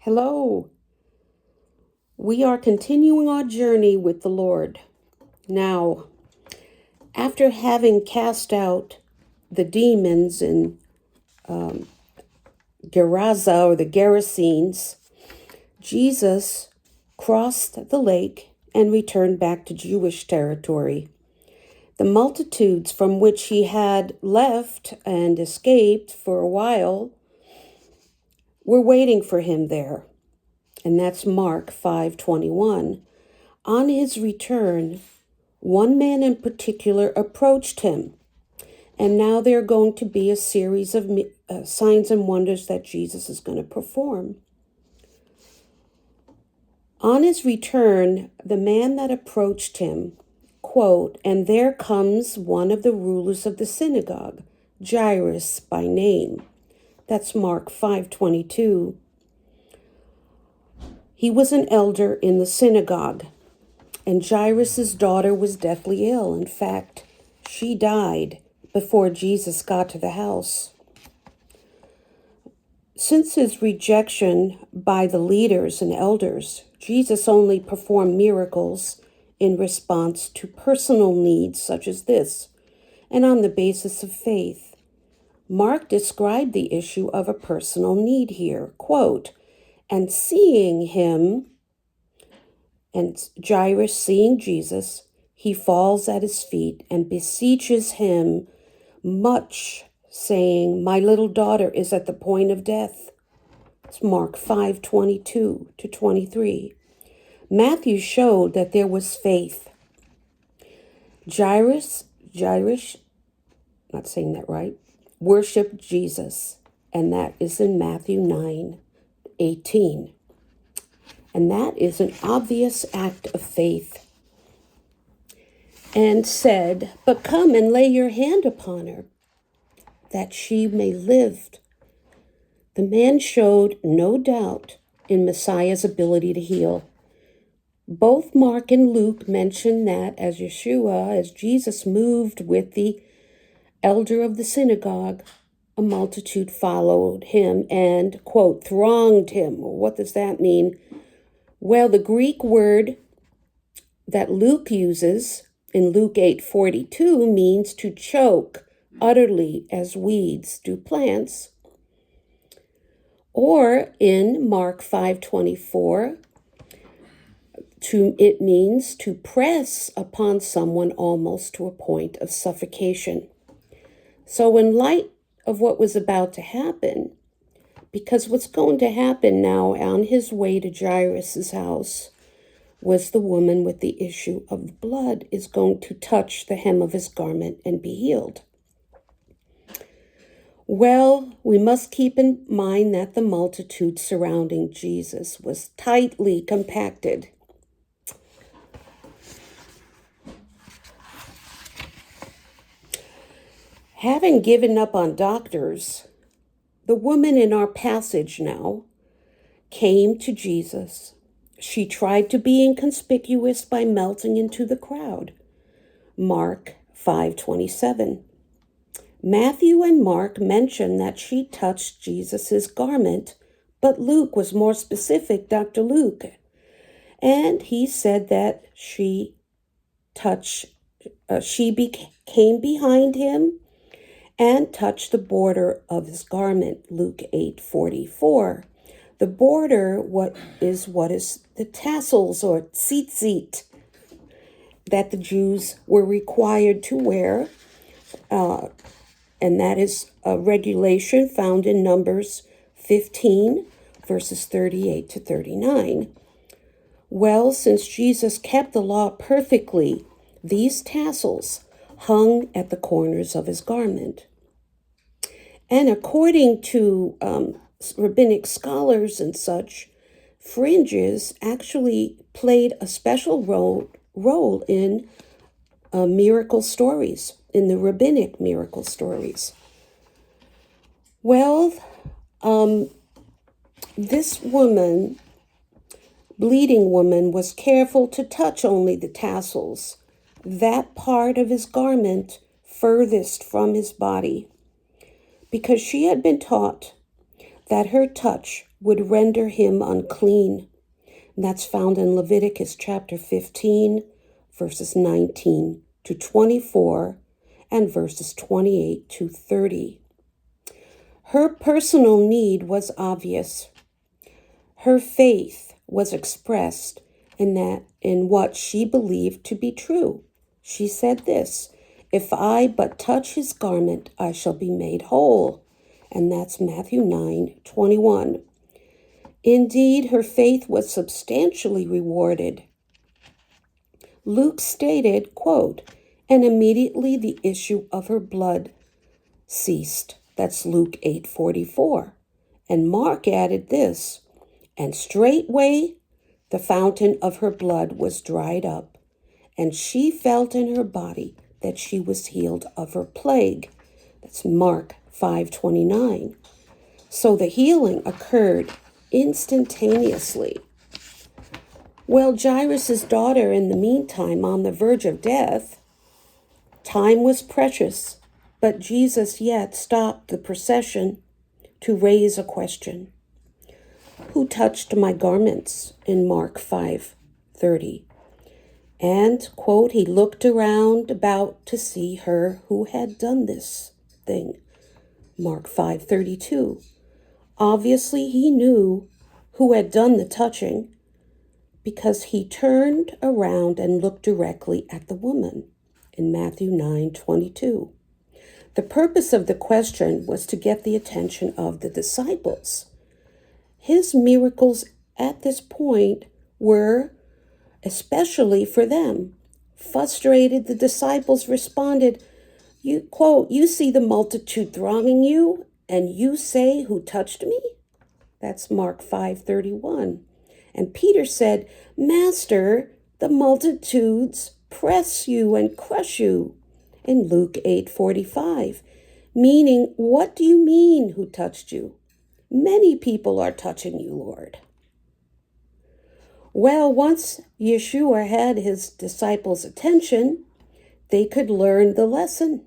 Hello. We are continuing our journey with the Lord. Now, after having cast out the demons in Gerasa or the Gerasenes, Jesus crossed the lake and returned back to Jewish territory. The multitudes from which he had left and escaped for a while were waiting for him there. And that's Mark 5:21. On his return, one man in particular approached him. And now there are going to be a series of signs and wonders that Jesus is going to perform. On his return, the man that approached him, quote, "And there comes one of the rulers of the synagogue, Jairus by name." That's Mark 5:22. He was an elder in the synagogue, and Jairus' daughter was deathly ill. In fact, she died before Jesus got to the house. Since his rejection by the leaders and elders, Jesus only performed miracles in response to personal needs such as this, and on the basis of faith. Mark described the issue of a personal need here, quote, "And seeing him," and Jairus seeing Jesus, he falls at his feet and beseeches him much, saying, "My little daughter is at the point of death." It's Mark 5:22-23. Matthew showed that there was faith. Jairus, not saying that right, worshiped Jesus, and that is in Matthew 9:18. And that is an obvious act of faith. And said, "But come and lay your hand upon her, that she may live." The man showed no doubt in Messiah's ability to heal. Both Mark and Luke mention that as Jesus moved with the elder of the synagogue, a multitude followed him and, quote, thronged him. What does that mean? Well, the Greek word that Luke uses in Luke 8:42 means to choke utterly as weeds do plants. Or in Mark 5:24, it means to press upon someone almost to a point of suffocation. So in light of what was about to happen, because what's going to happen now on his way to Jairus' house was the woman with the issue of blood is going to touch the hem of his garment and be healed. Well, we must keep in mind that the multitude surrounding Jesus was tightly compacted. Having given up on doctors, the woman in our passage now came to Jesus. She tried to be inconspicuous by melting into the crowd. Mark 5:27. Matthew and Mark mention that she touched Jesus' garment, but Luke was more specific, Dr. Luke. And he said that she came behind him and touched the border of his garment, Luke 8:44. The border, what is the tassels or tzitzit that the Jews were required to wear, and that is a regulation found in Numbers 15, verses 38-39. Well, since Jesus kept the law perfectly, these tassels hung at the corners of his garment. And according to rabbinic scholars and such, fringes actually played a special role in miracle stories, in the rabbinic miracle stories. Well, this woman, bleeding woman, was careful to touch only the tassels, that part of his garment furthest from his body, because she had been taught that her touch would render him unclean. And that's found in Leviticus chapter 15, verses 19 to 24, and verses 28 to 30. Her personal need was obvious. Her faith was expressed in what she believed to be true. She said this, "If I but touch his garment, I shall be made whole." And that's Matthew 9:21. Indeed, her faith was substantially rewarded. Luke stated, quote, "And immediately the issue of her blood ceased." That's Luke 8:44. And Mark added this, "And straightway the fountain of her blood was dried up, and she felt in her body that she was healed of her plague." That's Mark 5:29. So the healing occurred instantaneously. Well, Jairus' daughter, in the meantime, on the verge of death, time was precious, but Jesus yet stopped the procession to raise a question. "Who touched my garments?" in Mark 5:30. And, quote, "he looked around about to see her who had done this thing." Mark 5:32. Obviously, he knew who had done the touching because he turned around and looked directly at the woman in Matthew 9:22. The purpose of the question was to get the attention of the disciples. His miracles at this point were especially for them. Frustrated, the disciples responded, "You see the multitude thronging you, and you say, 'Who touched me?'" That's Mark 5:31. And Peter said, "Master, the multitudes press you and crush you," in Luke 8:45. Meaning, "What do you mean, who touched you? Many people are touching you, Lord." Well, once Yeshua had his disciples' attention, they could learn the lesson.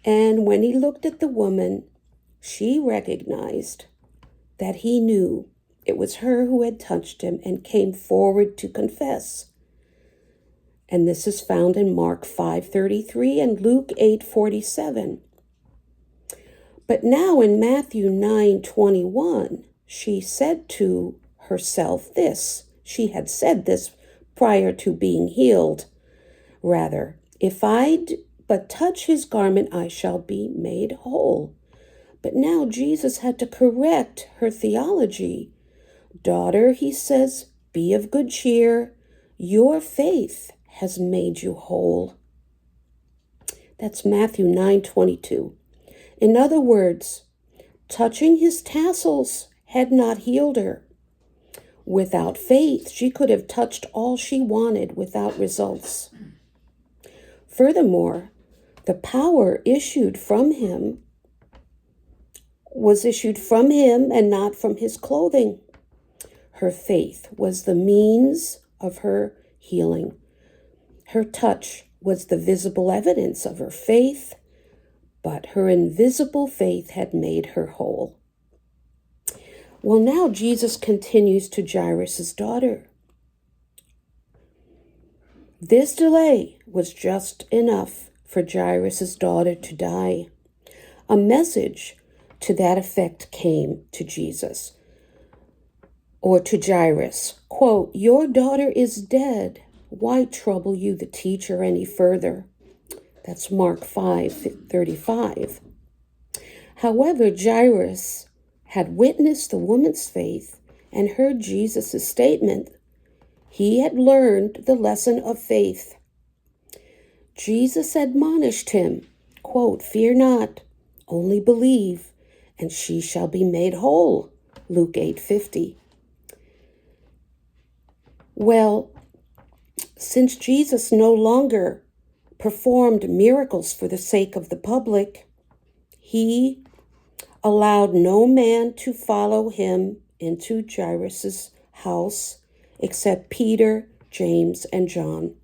And when he looked at the woman, she recognized that he knew it was her who had touched him and came forward to confess. And this is found in Mark 5:33 and Luke 8:47. But now in Matthew 9:21, she said to herself this. She had said this prior to being healed. Rather, "If I but touch his garment, I shall be made whole." But now Jesus had to correct her theology. "Daughter," he says, "be of good cheer. Your faith has made you whole." That's Matthew 9:22. In other words, touching his tassels had not healed her. Without faith, she could have touched all she wanted without results. Furthermore, the power was issued from him and not from his clothing. Her faith was the means of her healing. Her touch was the visible evidence of her faith, but her invisible faith had made her whole. Well, now Jesus continues to Jairus' daughter. This delay was just enough for Jairus' daughter to die. A message to that effect came to Jesus, or to Jairus, quote, "Your daughter is dead. Why trouble you the teacher any further?" That's Mark 5:35. However, Jairus had witnessed the woman's faith and heard Jesus' statement. He had learned the lesson of faith. Jesus admonished him, quote, "Fear not, only believe, and she shall be made whole." Luke 8:50. Well, since Jesus no longer performed miracles for the sake of the public, he allowed no man to follow him into Jairus' house except Peter, James, and John.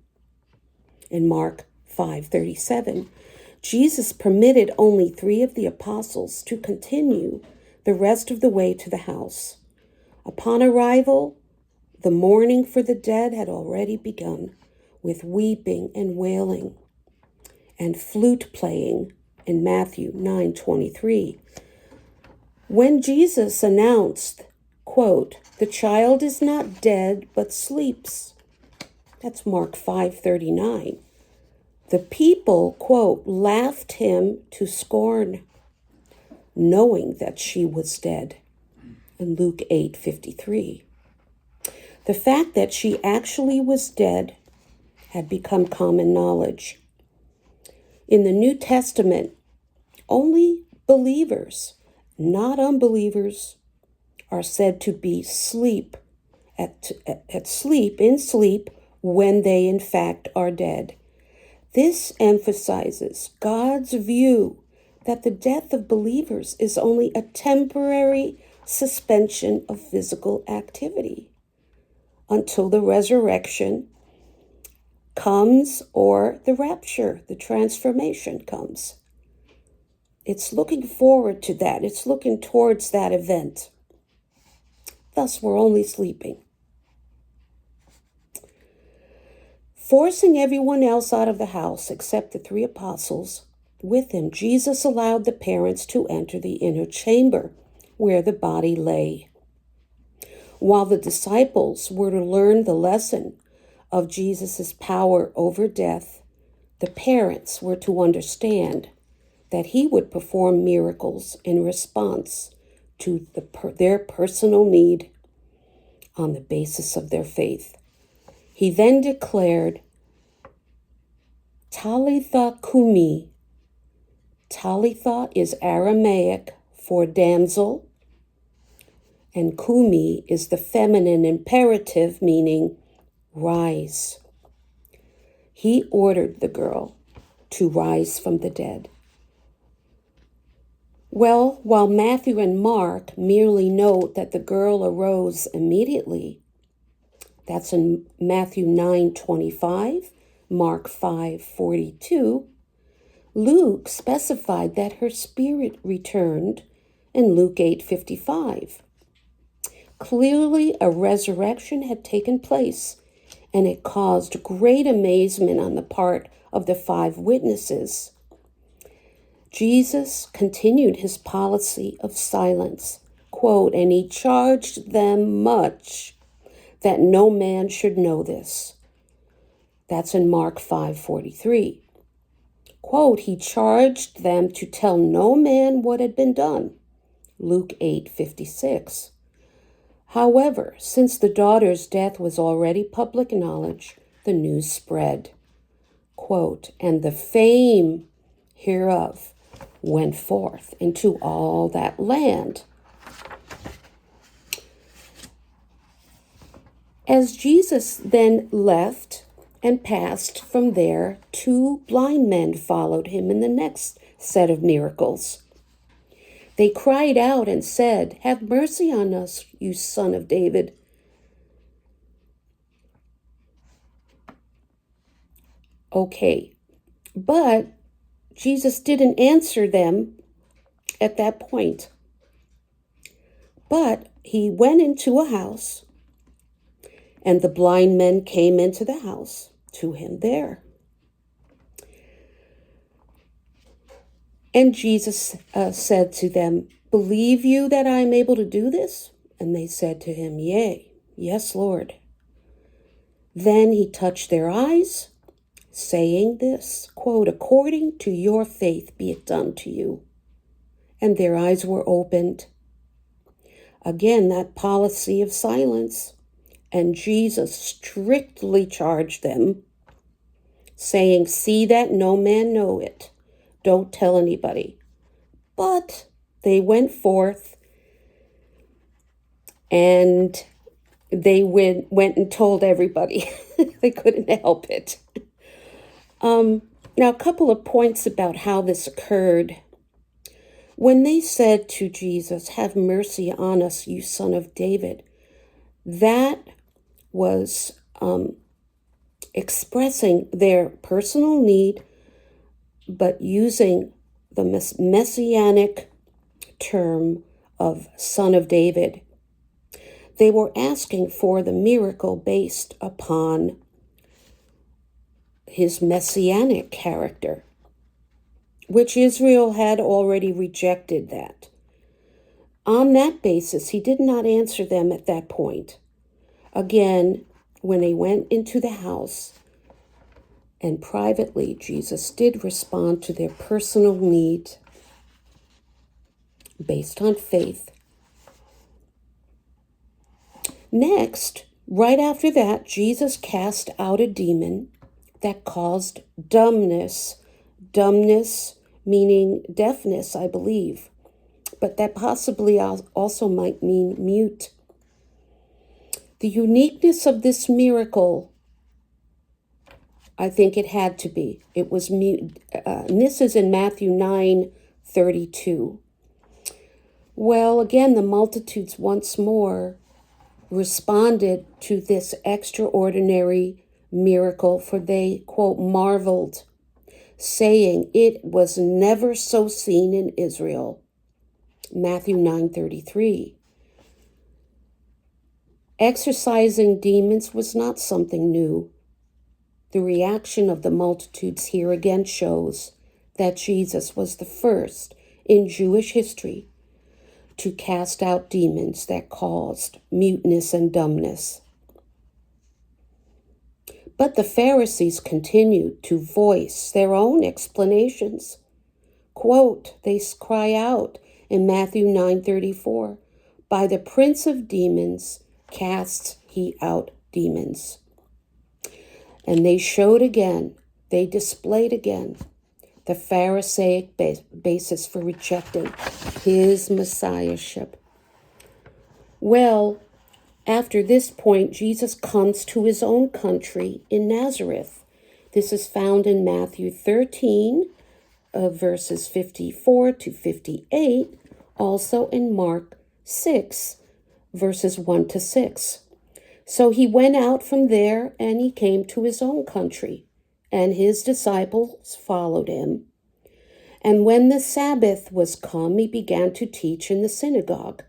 In Mark 5:37, Jesus permitted only 3 of the apostles to continue the rest of the way to the house. Upon arrival, the mourning for the dead had already begun, with weeping and wailing and flute playing in Matthew 9:23. When Jesus announced, quote, "The child is not dead, but sleeps," that's Mark 5:39. The people, quote, "laughed him to scorn, knowing that she was dead," in Luke 8:53. The fact that she actually was dead had become common knowledge. In the New Testament, only believers, not unbelievers, are said to be in sleep, when they in fact are dead. This emphasizes God's view that the death of believers is only a temporary suspension of physical activity until the resurrection comes, or the rapture, the transformation comes. It's looking forward to that. It's looking towards that event. Thus, we're only sleeping. Forcing everyone else out of the house except the 3 apostles with him, Jesus allowed the parents to enter the inner chamber where the body lay. While the disciples were to learn the lesson of Jesus' power over death, the parents were to understand that he would perform miracles in response to their personal need on the basis of their faith. He then declared, "Talitha kumi." Talitha is Aramaic for damsel, and kumi is the feminine imperative meaning rise. He ordered the girl to rise from the dead. Well, while Matthew and Mark merely note that the girl arose immediately, that's in Matthew 9:25, Mark 5:42, Luke specified that her spirit returned in Luke 8:55. Clearly, a resurrection had taken place, and it caused great amazement on the part of the 5 witnesses. Jesus continued his policy of silence, quote, "And he charged them much that no man should know this." That's in Mark 5:43. Quote, "He charged them to tell no man what had been done." Luke 8:56. However, since the daughter's death was already public knowledge, the news spread. Quote, "And the fame hereof went forth into all that land." As Jesus then left and passed from there, 2 blind men followed him in the next set of miracles. They cried out and said, "Have mercy on us, you Son of David." Okay, but Jesus didn't answer them at that point. But he went into a house, and the blind men came into the house to him there. And Jesus said to them, "Believe you that I am able to do this?" And they said to him, "Yea, yes, Lord." Then he touched their eyes, saying this, quote, "According to your faith be it done to you." And their eyes were opened. Again, that policy of silence. And Jesus strictly charged them, saying, "See that no man know it. Don't tell anybody." But they went forth, and they went and told everybody. They couldn't help it. Now, a couple of points about how this occurred. When they said to Jesus, "Have mercy on us, you Son of David," that was expressing their personal need, but using the messianic term of Son of David. They were asking for the miracle based upon his messianic character, which Israel had already rejected that. On that basis, he did not answer them at that point. Again, when they went into the house and privately, Jesus did respond to their personal need based on faith. Next, right after that, Jesus cast out a demon that caused dumbness. Dumbness meaning deafness, I believe. But that possibly also might mean mute. The uniqueness of this miracle, I think it had to be. It was mute. This is in Matthew 9:32. Well, again, the multitudes once more responded to this extraordinary miracle, for they, quote, marveled, saying, "It was never so seen in Israel." Matthew 9:33. Exorcising demons was not something new. The reaction of the multitudes here again shows that Jesus was the first in Jewish history to cast out demons that caused muteness and dumbness. But the Pharisees continued to voice their own explanations. Quote, they cry out in Matthew 9:34, "By the prince of demons casts he out demons." And they showed again, they displayed again the Pharisaic basis for rejecting his messiahship. Well, after this point, Jesus comes to his own country in Nazareth. This is found in Matthew 13, verses 54 to 58, also in Mark 6, verses 1 to 6. So he went out from there and he came to his own country, and his disciples followed him. And when the Sabbath was come, he began to teach in the synagogue.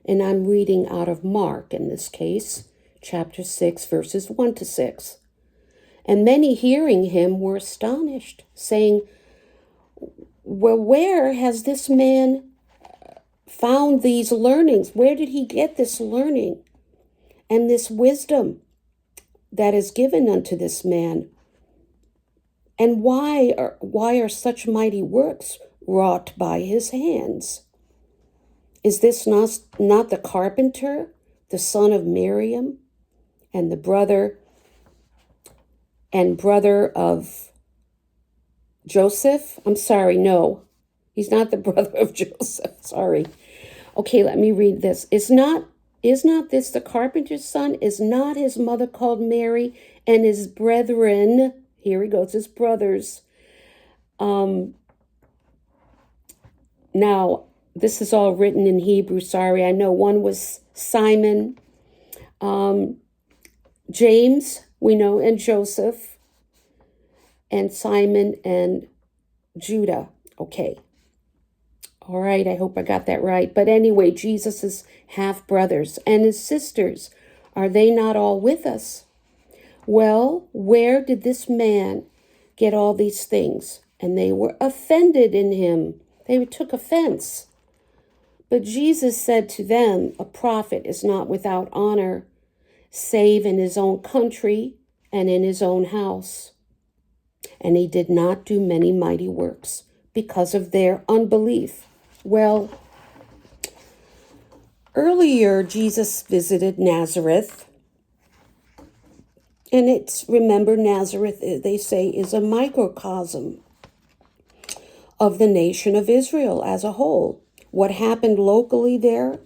And I'm reading out of Mark in this case, chapter 6, verses 1 to 6. And many hearing him were astonished, saying, "Well, where has this man found these learnings? Where did he get this learning and this wisdom that is given unto this man? And why are such mighty works wrought by his hands? Is this not the carpenter, the son of Miriam, and the brother of Joseph?" I'm sorry, no. He's not the brother of Joseph. Sorry. Okay, let me read this. Is not this the carpenter's son? Is not his mother called Mary, and his brethren, here he goes, his brothers. Now, this is all written in Hebrew. Sorry, I know one was Simon, James, we know, and Joseph, and Simon and Judah. Okay. All right, I hope I got that right. But anyway, Jesus' half-brothers and his sisters, are they not all with us? Well, where did this man get all these things? And they were offended in him. They took offense. But Jesus said to them, "A prophet is not without honor, save in his own country and in his own house." And he did not do many mighty works because of their unbelief. Well, earlier Jesus visited Nazareth. And remember, Nazareth, they say, is a microcosm of the nation of Israel as a whole. What happened locally there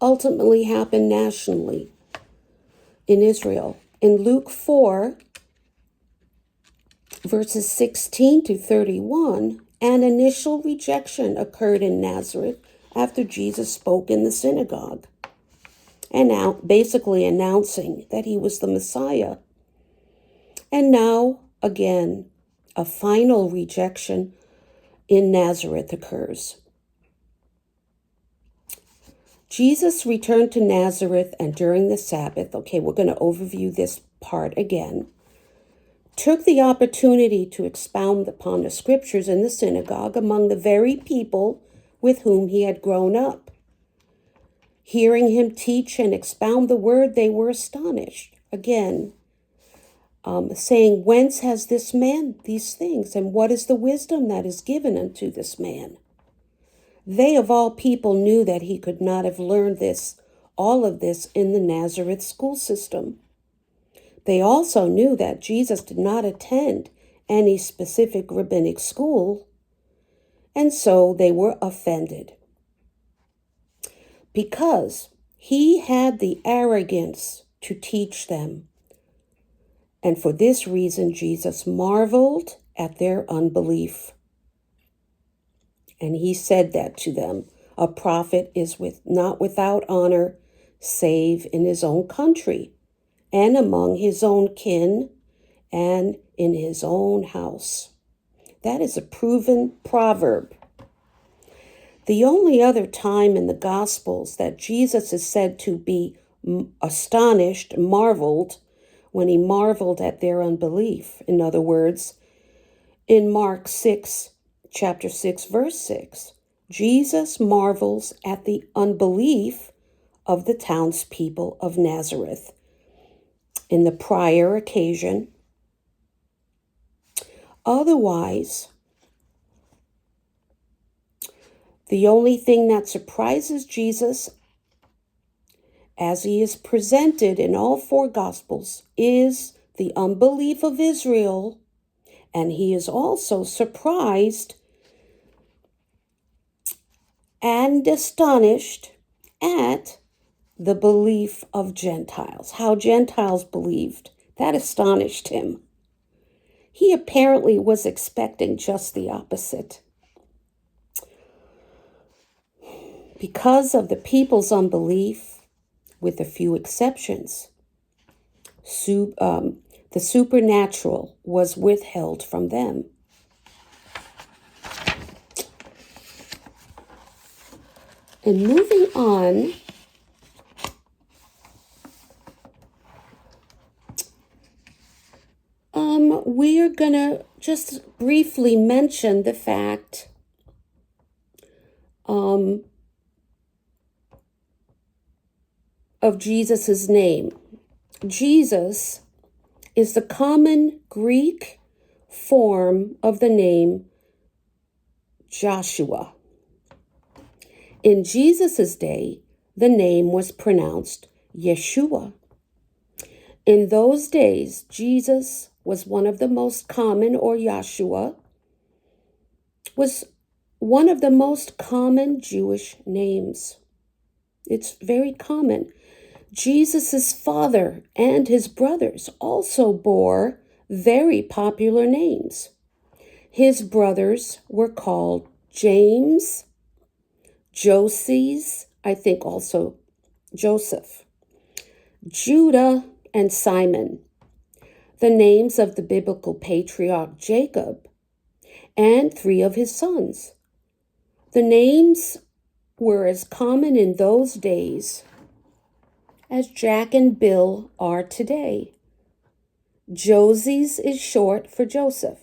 ultimately happened nationally in Israel. In Luke 4, verses 16 to 31, an initial rejection occurred in Nazareth after Jesus spoke in the synagogue, and now basically announcing that he was the Messiah. And now, again, a final rejection in Nazareth occurs. Jesus returned to Nazareth, and during the Sabbath, okay, we're going to overview this part again, took the opportunity to expound upon the scriptures in the synagogue among the very people with whom he had grown up. Hearing him teach and expound the word, they were astonished. Again, saying, "Whence has this man these things? And what is the wisdom that is given unto this man?" They of all people knew that he could not have learned all of this in the Nazareth school system. They also knew that Jesus did not attend any specific rabbinic school, and so they were offended because he had the arrogance to teach them. And for this reason, Jesus marveled at their unbelief. And he said that to them, "A prophet is not without honor, save in his own country, and among his own kin, and in his own house." That is a proven proverb. The only other time in the Gospels that Jesus is said to be astonished, marveled, when he marveled at their unbelief. In other words, in Mark 6, chapter 6, verse 6, Jesus marvels at the unbelief of the townspeople of Nazareth. In the prior occasion, otherwise, the only thing that surprises Jesus as he is presented in all four Gospels is the unbelief of Israel, and he is also surprised and astonished at the belief of Gentiles, how Gentiles believed. That astonished him. He apparently was expecting just the opposite. Because of the people's unbelief, with a few exceptions, the supernatural was withheld from them. And moving on, we're going to just briefly mention the fact of Jesus's name. Jesus is the common Greek form of the name Joshua. In Jesus's day, the name was pronounced Yeshua. In those days, Jesus was one of the most common, or Yahshua, was one of the most common Jewish names. It's very common. Jesus' father and his brothers also bore very popular names. His brothers were called James, Joses, I think also Joseph, Judah, and Simon, the names of the biblical patriarch Jacob, and 3 of his sons. The names were as common in those days as Jack and Bill are today. Joses is short for Joseph,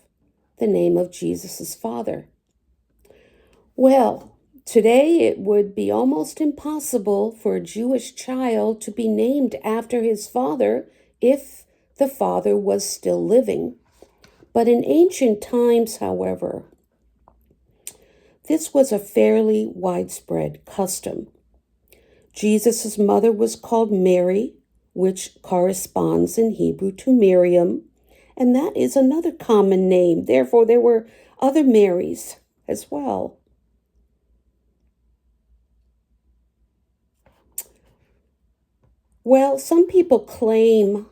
the name of Jesus' father. Well, today it would be almost impossible for a Jewish child to be named after his father if the father was still living. But in ancient times, however, this was a fairly widespread custom. Jesus' mother was called Mary, which corresponds in Hebrew to Miriam, and that is another common name. Therefore, there were other Marys as well. Well, some people claim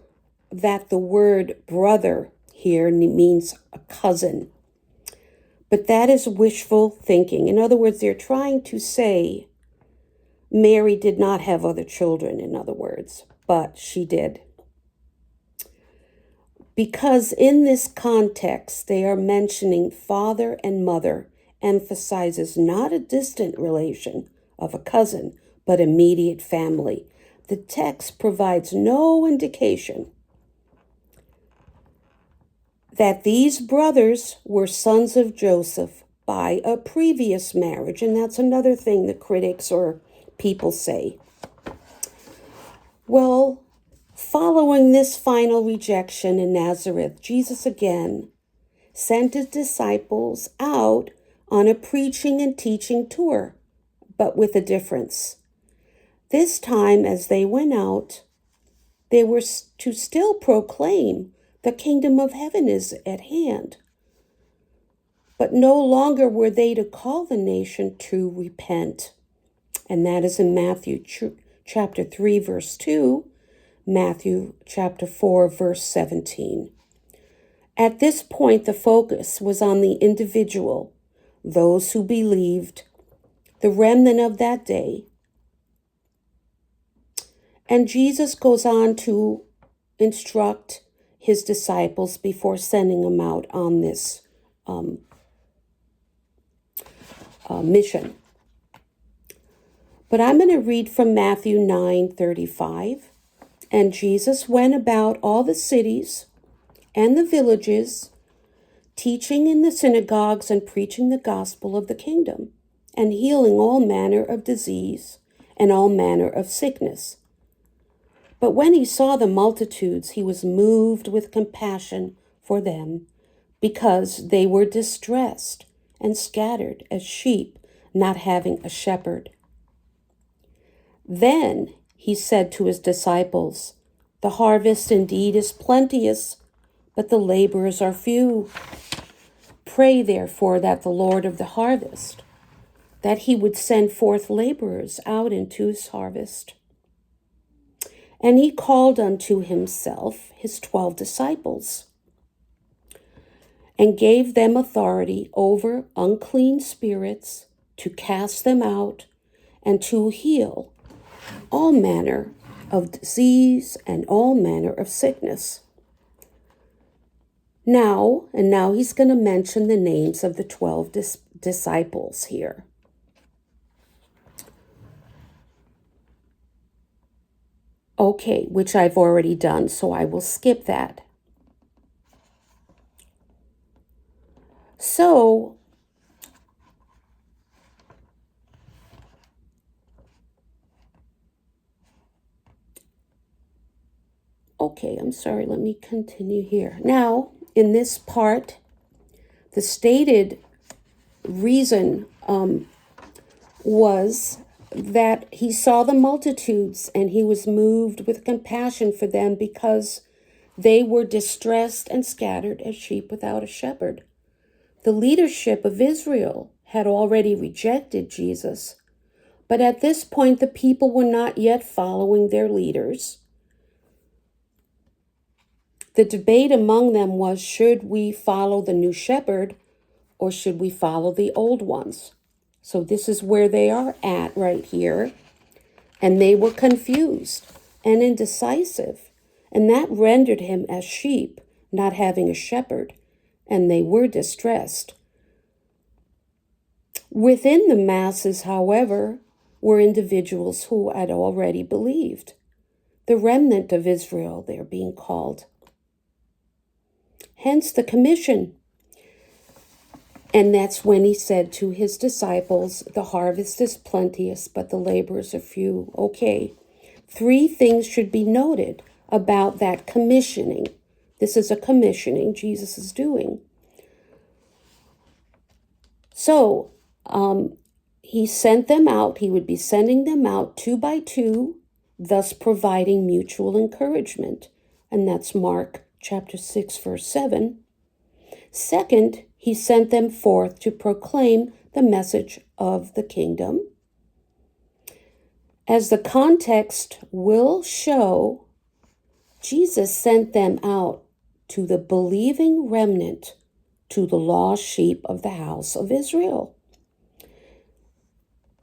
that the word brother here means a cousin, but that is wishful thinking. In other words, they're trying to say Mary did not have other children, in other words, but she did. Because in this context, they are mentioning father and mother, emphasizes not a distant relation of a cousin, but immediate family. The text provides no indication that these brothers were sons of Joseph by a previous marriage, and that's another thing the critics or people say. Well, following this final rejection in Nazareth, Jesus again sent his disciples out on a preaching and teaching tour, but with a difference. This time, as they went out, they were to still proclaim the kingdom of heaven is at hand. But no longer were they to call the nation to repent. And that is in Matthew chapter 3, verse 2, Matthew chapter 4, verse 17. At this point, the focus was on the individual, those who believed, the remnant of that day. And Jesus goes on to instruct his disciples before sending them out on this mission. But I'm going to read from Matthew 9:35. And Jesus went about all the cities and the villages, teaching in the synagogues and preaching the gospel of the kingdom, and healing all manner of disease and all manner of sickness. But when he saw the multitudes, he was moved with compassion for them, because they were distressed and scattered as sheep, not having a shepherd. Then he said to his disciples, "The harvest indeed is plenteous, but the laborers are few. Pray therefore that the Lord of the harvest, that he would send forth laborers out into his harvest." And he called unto himself his 12 disciples, and gave them authority over unclean spirits, to cast them out, and to heal all manner of disease and all manner of sickness. Now he's going to mention the names of the 12 disciples here. Okay, which I've already done, so I will skip that. So, okay, I'm sorry, let me continue here. Now, in this part, the stated reason was that he saw the multitudes and he was moved with compassion for them, because they were distressed and scattered as sheep without a shepherd. The leadership of Israel had already rejected Jesus, but at this point the people were not yet following their leaders. The debate among them was, should we follow the new shepherd or should we follow the old ones? So this is where they are at right here. And they were confused and indecisive, and that rendered him as sheep, not having a shepherd, and they were distressed. Within the masses, however, were individuals who had already believed. The remnant of Israel, they're being called. Hence the commission. And that's when he said to his disciples, "The harvest is plenteous, but the laborers are few." Okay, 3 things should be noted about that commissioning. This is a commissioning Jesus is doing. So, he sent them out. He would be sending them out 2 by 2, thus providing mutual encouragement. And that's Mark chapter 6, verse 7. Second, he sent them forth to proclaim the message of the kingdom. As the context will show, Jesus sent them out to the believing remnant, to the lost sheep of the house of Israel,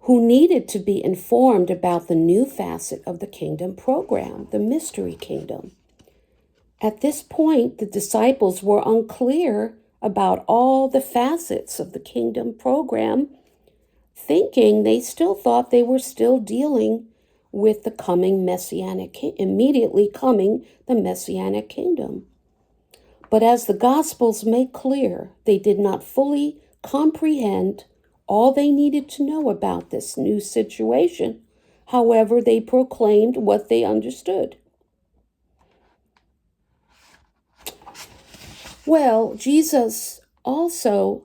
who needed to be informed about the new facet of the kingdom program, the mystery kingdom. At this point, the disciples were unclear about all the facets of the kingdom program thinking they still thought they were still dealing with the coming messianic, immediately coming the messianic kingdom. But as the Gospels make clear, they did not fully comprehend all they needed to know about this new situation. However, they proclaimed what they understood. Well, Jesus also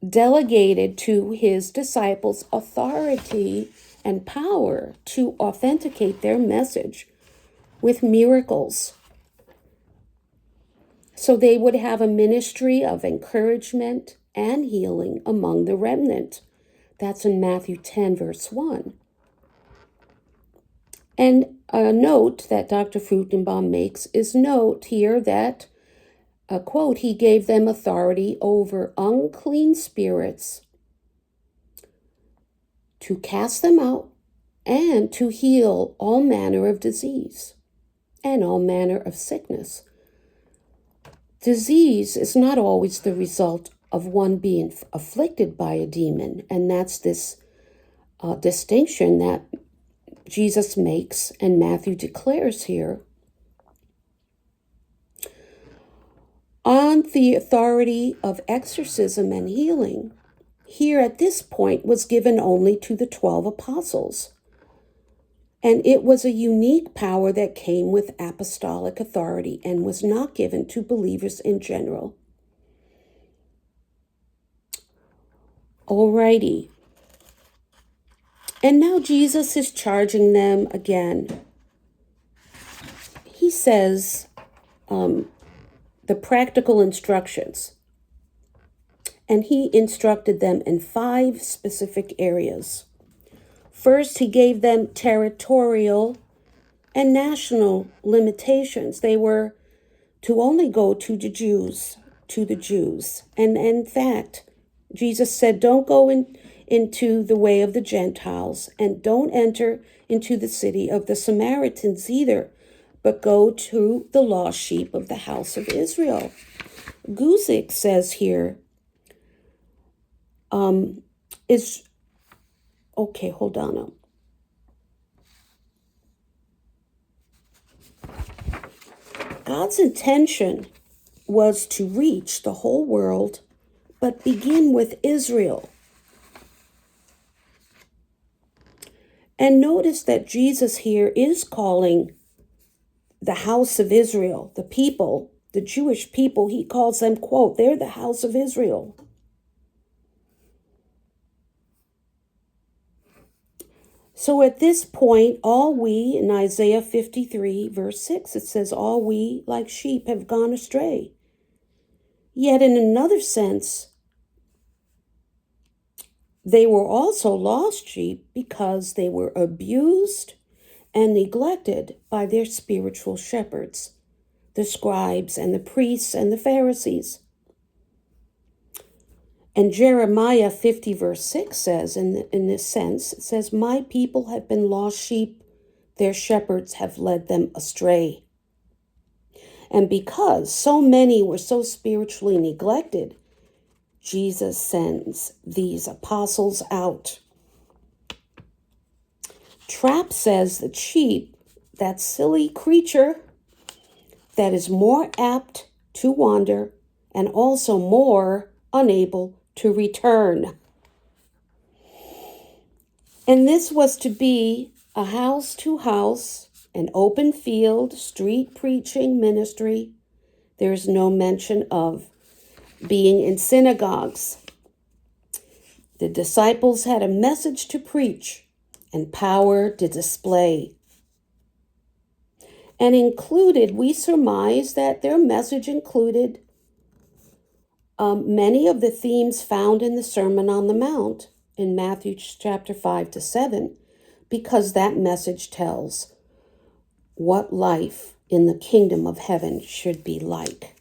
delegated to his disciples authority and power to authenticate their message with miracles. So they would have a ministry of encouragement and healing among the remnant. That's in Matthew 10, verse 1. And a note that Dr. Fruchtenbaum makes is note here that, quote, he gave them authority over unclean spirits to cast them out and to heal all manner of disease and all manner of sickness. Disease is not always the result of one being afflicted by a demon, and that's this distinction that Jesus makes and Matthew declares here. On the authority of exorcism and healing, here at this point was given only to the 12 apostles. And it was a unique power that came with apostolic authority and was not given to believers in general. Alrighty. And now Jesus is charging them again. He says the practical instructions. And he instructed them in 5 specific areas. First, he gave them territorial and national limitations. They were to only go to the Jews. And in fact, Jesus said, don't go into the way of the Gentiles, and don't enter into the city of the Samaritans either, but go to the lost sheep of the house of Israel. Guzik says here, okay, hold on. God's intention was to reach the whole world, but begin with Israel. And notice that Jesus here is calling the house of Israel, the people, the Jewish people, he calls them, quote, they're the house of Israel. So at this point, all we, in Isaiah 53, verse 6, it says, all we like sheep have gone astray. Yet in another sense, they were also lost sheep because they were abused and neglected by their spiritual shepherds, the scribes and the priests and the Pharisees. And Jeremiah 50 verse 6 says, in this sense, it says, my people have been lost sheep, their shepherds have led them astray. And because so many were so spiritually neglected, Jesus sends these apostles out. Trapp says that sheep, that silly creature that is more apt to wander and also more unable to return. And this was to be a house to house, an open field, street preaching ministry. There is no mention of being in synagogues. The disciples had a message to preach and power to display. And included, we surmise that their message included many of the themes found in the Sermon on the Mount in Matthew chapter 5 to 7, because that message tells what life in the kingdom of heaven should be like.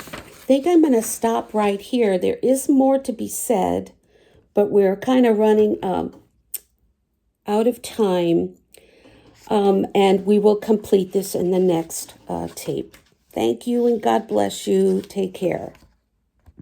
I think I'm going to stop right here. There is more to be said, but we're kind of running out of time, and we will complete this in the next tape. Thank you, and God bless you. Take care.